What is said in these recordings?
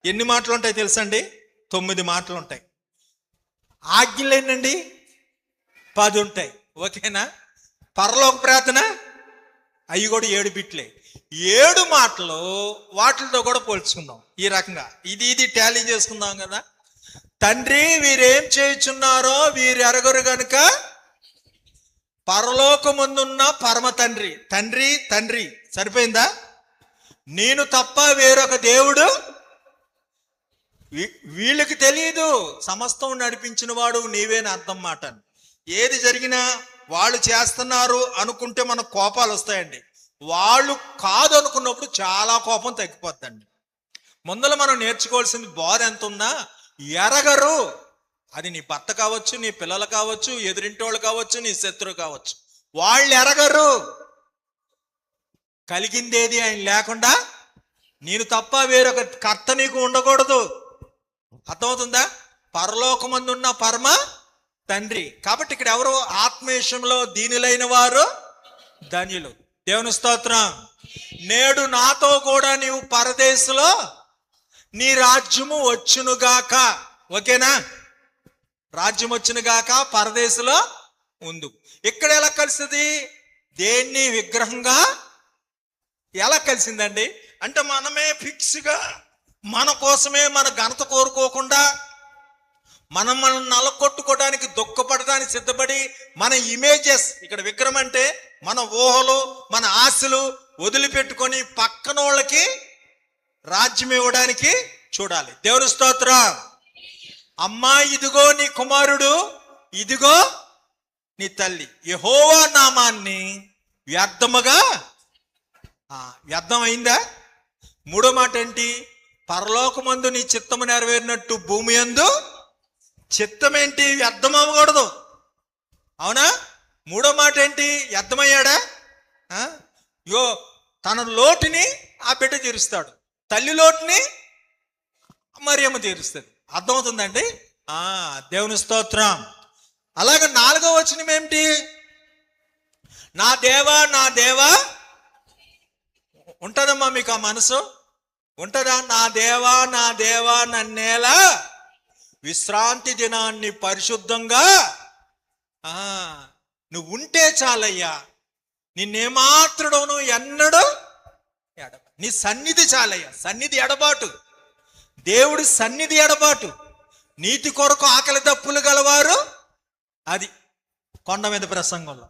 ఎన్ని మాటలు ఉంటాయి తెలుసండి? 9 మాటలు ఉంటాయి. ఆజ్ఞలు ఏంటండి? 10 ఉంటాయి. ఓకేనా? పరలోక ప్రార్థన అవి కూడా 7 బిట్లే. 7 మాటలు వాటితో కూడా పోల్చుకుందాం. ఈ రకంగా ఇది టాలీ చేసుకుందాం కదా. తండ్రి, వీరేం చేయుచున్నారో వీరు ఎరగరు గనుక పరలోకమందున్న పరమ తండ్రి. తండ్రి తండ్రి సరిపోయిందా? నేను తప్ప వేరొక దేవుడు వీళ్ళకి తెలియదు, సమస్తం నడిపించిన వాడు నీవేని అర్థం మాట. ఏది జరిగినా వాళ్ళు చేస్తున్నారు అనుకుంటే మనకు కోపాలు వస్తాయండి. వాళ్ళు కాదు అనుకున్నప్పుడు చాలా కోపం తగ్గిపోద్దండి. ముందర మనం నేర్చుకోవాల్సింది బోధ ఎంత ఉందా, ఎరగరు. అది నీ భర్త కావచ్చు, నీ పిల్లలు కావచ్చు, ఎదురింటి వాళ్ళు కావచ్చు, నీ శత్రువు కావచ్చు. వాళ్ళు ఎరగరు. కలిగిందేది ఆయన లేకుండా నేను తప్ప వేరొక కర్త నీకు ఉండకూడదు. అర్థమవుతుందా? పరలోకమందున్న పరమ తండ్రి. కాబట్టి ఇక్కడ ఎవరు? ఆత్మవిషయంలో దీనులైన వారు ధన్యులు. దేవుని స్తోత్రం. నేడు నాతో కూడా నీవు పరదేశంలో నీ రాజ్యము వచ్చునుగాక. ఓకేనా? రాజ్యం వచ్చునుగాక, పరదేశంలో ఉండు. ఇక్కడ ఎలా కలిసింది? దేన్ని విగ్రహంగా ఎలా కలిసిందండి అంటే, మనమే ఫిక్స్గా మన కోసమే మన ఘనత కోరుకోకుండా మనం నలకొట్టుకోవడానికి దుఃఖపడడానికి సిద్ధపడి మన ఇమేజెస్, ఇక్కడ విగ్రహం అంటే మన ఊహలు మన ఆశలు వదిలిపెట్టుకొని పక్కన వాళ్ళకి రాజ్యం ఇవ్వడానికి చూడాలి. దేవుని స్తోత్రం. అమ్మా, ఇదిగో నీ కుమారుడు, ఇదిగో నీ తల్లి. యెహోవా నామాన్ని వ్యర్థముగా వ్యర్థం అయిందా? 3వ మాట ఏంటి? పరలోకమందు నీ చిత్తము నెరవేరినట్టు భూమి యందు చిత్తం ఏంటి? వ్యర్థం అవ్వకూడదు. అవునా? 3వ మాట ఏంటి? వ్యర్థమయ్యాడా? తన లోటుని ఆ బిడ్డ తీరుస్తాడు, తల్లి లోటుని మరియమ్మ తీరుస్తుంది. అర్థమవుతుందండి? దేవుని స్తోత్రం. అలాగే 4వ వచనం ఏమిటి? నా దేవా నా దేవా. ఉంటుందమ్మా మీకు ఆ మనసు? ఉంటుందా? నా దేవా నా దేవా నన్నేలా విశ్రాంతి దినాన్ని పరిశుద్ధంగా నువ్వు ఉంటే చాలయ్యా, నిన్నేమాత్రుడను ఎన్నడూ నీ సన్నిధి చాలయ్యా. సన్నిధి ఎడబాటు, దేవుడి సన్నిధి ఎడబాటు. నీతి కొరకు ఆకలి దప్పులు గలవారు, అది కొండ మీద ప్రసంగంలో.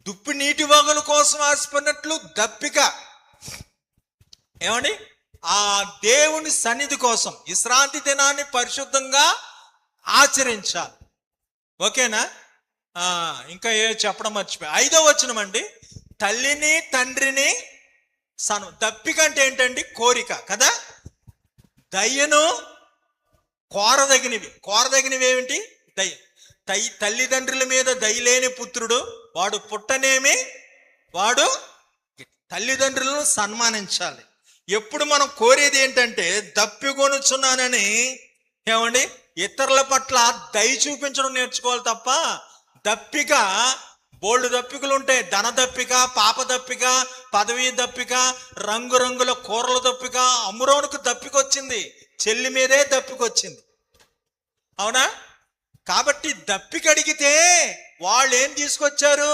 దుప్పి నీటి వాగుల కోసం ఆశపడినట్లు దప్పిక. ఏమండి? ఆ దేవుని సన్నిధి కోసం విశ్రాంతి దినాన్ని పరిశుద్ధంగా ఆచరించాలి. ఓకేనా? ఇంకా చెప్పడం మర్చిపోయి 5వ వచనం అండి. తల్లిని తండ్రిని దప్పిక అంటే ఏంటండి? కోరిక కదా. దయ్యను కోరదగినవి ఏమిటి? దయ్య. తల్లిదండ్రుల మీద దయలేని పుత్రుడు వాడు పుట్టనేమి, వాడు తల్లిదండ్రులను సన్మానించాలి. ఎప్పుడు మనం కోరేది ఏంటంటే, దప్పికొనుచున్నానని ఏమండి ఇతరుల పట్ల దయ చూపించడం నేర్చుకోవాలి తప్ప, దప్పిక బోల్డ్ దప్పికలు ఉంటాయి. ధన దప్పిక, పాప దప్పిక, పదవి దప్పిక, రంగురంగుల కూరల దప్పిక. అమ్మురోనుకు దప్పికొచ్చింది, చెల్లి మీదే దప్పికొచ్చింది. అవునా? కాబట్టి దప్పిక అడిగితే వాళ్ళు ఏం తీసుకొచ్చారు?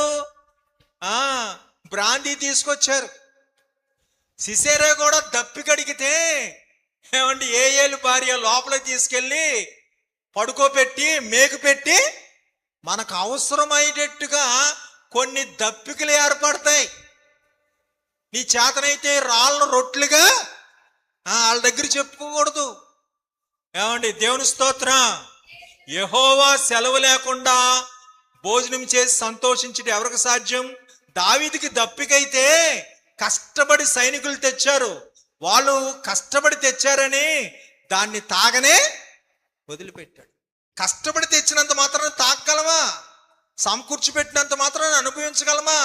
బ్రాందీ తీసుకొచ్చారు. సిసేరా కూడా దప్పిక అడిగితే ఏమండి ఏలు భార్య లోపలికి తీసుకెళ్ళి పడుకోబెట్టి మేకు పెట్టి మనకు అవసరమయ్యేటట్టుగా కొన్ని దప్పికలు ఏర్పడతాయి. నీ చేతనైతే రాళ్ళను రొట్లుగా వాళ్ళ దగ్గర చెప్పుకోకూడదు. ఏమండి? దేవుని స్తోత్రం. యెహోవా సెలవు లేకుండా భోజనం చేసి సంతోషించడం ఎవరికి సాధ్యం? దావీదుకి దప్పికైతే కష్టపడి సైనికులు తెచ్చారు, వాళ్ళు కష్టపడి తెచ్చారని దాన్ని తాగనే వదిలిపెట్టాడు. కష్టపడి తెచ్చినంత మాత్రాన తాగగలమా? సమకూర్చిపెట్టినంత మాత్రాన అనుభవించగలమా?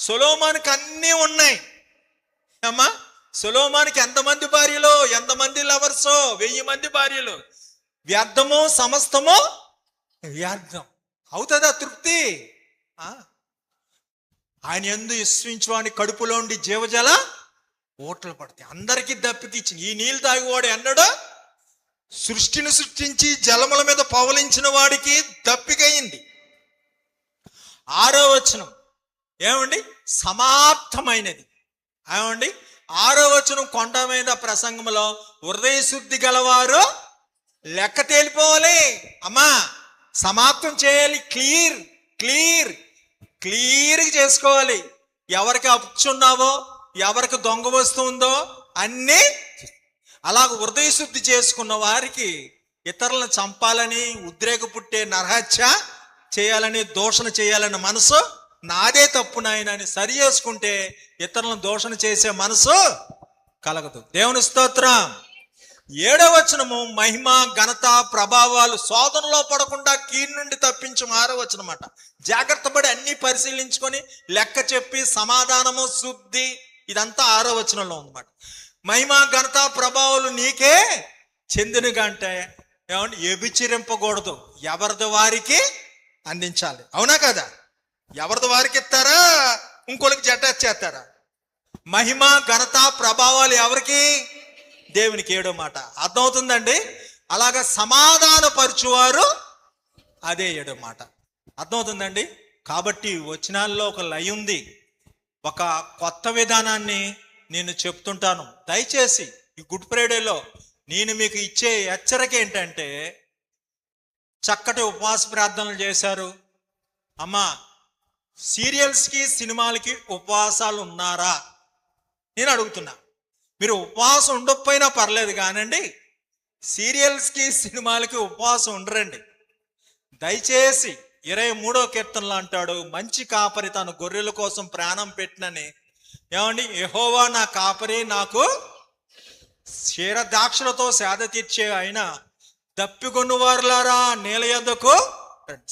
సొలొమోనుకి అన్నీ ఉన్నాయి అమ్మా. సొలొమోనుకి ఎంతమంది భార్యలో, ఎంతమంది లవర్సో, 1000 మంది భార్యలు. వ్యర్థము సమస్తము వ్యర్థం. అవుతుందా తృప్తి? ఆయన యందు విశ్వసించువాని కడుపులో ఉండి జీవజల ఊటలు పడతాయి. అందరికీ దప్పికిచ్చింది. ఈ నీళ్ళు తాగివాడు ఎన్నడో సృష్టిని సృష్టించి జలముల మీద పవలించిన వాడికి దప్పికయింది. 6వ వచనం ఏమండి? సమాప్తమైనది. ఏమండి? 6వ వచనం కొండ మీద ప్రసంగంలో హృదయ శుద్ధి గలవారు లెక్క తేలిపోవాలి. అమ్మా, సమాప్తం చేయాలి. క్లియర్గా చేసుకోవాలి. ఎవరికి అప్పుచున్నావో, ఎవరికి దొంగ వస్తుందో అన్నీ అలాగ హృదయ శుద్ధి చేసుకున్న వారికి ఇతరులను చంపాలని, ఉద్రేక పుట్టే నరహత్య చేయాలని, దూషణ చేయాలని మనసు నాదే తప్పు నాయన అని సరి చేసుకుంటే ఇతరులను దూషణ చేసే మనసు కలగదు. దేవుని స్తోత్రం. 7వ వచనము మహిమ ఘనత ప్రభావాలు శోధనలో పడకుండా కీడు నుండి తప్పించు. 6వ వచనం అన్నమాట. జాగ్రత్త పడి అన్ని పరిశీలించుకొని లెక్క చెప్పి సమాధానము శుద్ధి ఇదంతా 6వ వచనంలో ఉందన్నమాట. మహిమ ఘనత ప్రభావాలు నీకే చెందినగా అంటే ఏమంటే వ్యభిచరింపకూడదు, ఎవరిది వారికి అందించాలి. అవునా కదా? ఎవరిది వారికి ఇస్తారా, ఇంకోరికి చేస్తారా? మహిమ ఘనత ప్రభావాలు ఎవరికి? దేవునికి. 7వ మాట అర్థమవుతుందండి. అలాగా సమాధానపరచువారు అదే 7వ మాట. అర్థమవుతుందండి. కాబట్టి వచనాల్లో ఒక లయ ఉంది. ఒక కొత్త విధానాన్ని నేను చెప్తుంటాను. దయచేసి ఈ గుడ్ ఫ్రైడేలో నేను మీకు ఇచ్చే హెచ్చరిక ఏంటంటే, చక్కటి ఉపవాస ప్రార్థనలు చేశారు అమ్మా, సీరియల్స్కి సినిమాలకి ఉపవాసాలు ఉన్నారా నేను అడుగుతున్నా. మీరు ఉపవాసం ఉండకపోయినా పర్లేదు కానండి, సీరియల్స్కి సినిమాలకి ఉపవాసం ఉండరండి దయచేసి. 23వ కీర్తనలో అంటాడు, మంచి కాపరి తన గొర్రెల కోసం ప్రాణం పెట్టినని. ఏమండి? యెహోవా నా కాపరి, నాకు క్షీరద్రాక్షలతో సేద తీర్చే ఆయన. దప్పికొన్నువారులారా నీళ్ళ యొద్దకు,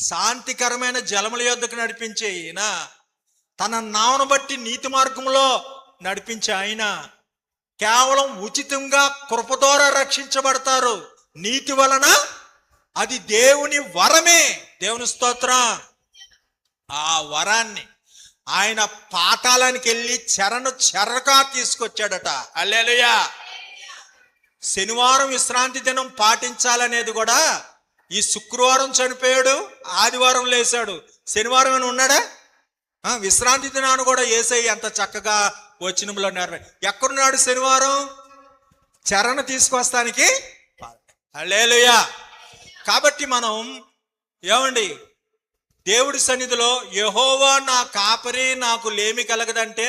శాంతికరమైన జలముల యొద్దకు నడిపించే ఈయన. తన నామను బట్టి నీతి మార్గంలో నడిపించే ఆయన. కేవలం ఉచితంగా కృప ద్వారా రక్షించబడతారు. నీతి వలన అది దేవుని వరమే. దేవుని స్తోత్రం. ఆ వరాన్ని ఆయన పాతాళానికి వెళ్ళి చెరగా తీసుకొచ్చాడట. హల్లెలూయా. శనివారం విశ్రాంతి దినం పాటించాలనేది కూడా, ఈ శుక్రవారం చనిపోయాడు, ఆదివారం లేచాడు, శనివారం ఏమైనా ఉన్నాడా? విశ్రాంతి దినాన్ని కూడా యేసయ్య ఎంత చక్కగా వచనంలో ఎక్కడున్నాడు? శనివారం చెరను తీసుకొస్తానికి. హల్లెలూయా. కాబట్టి మనం ఏమండి, దేవుడి సన్నిధిలో యెహోవా నా కాపరి, నాకు లేమి కలగదంటే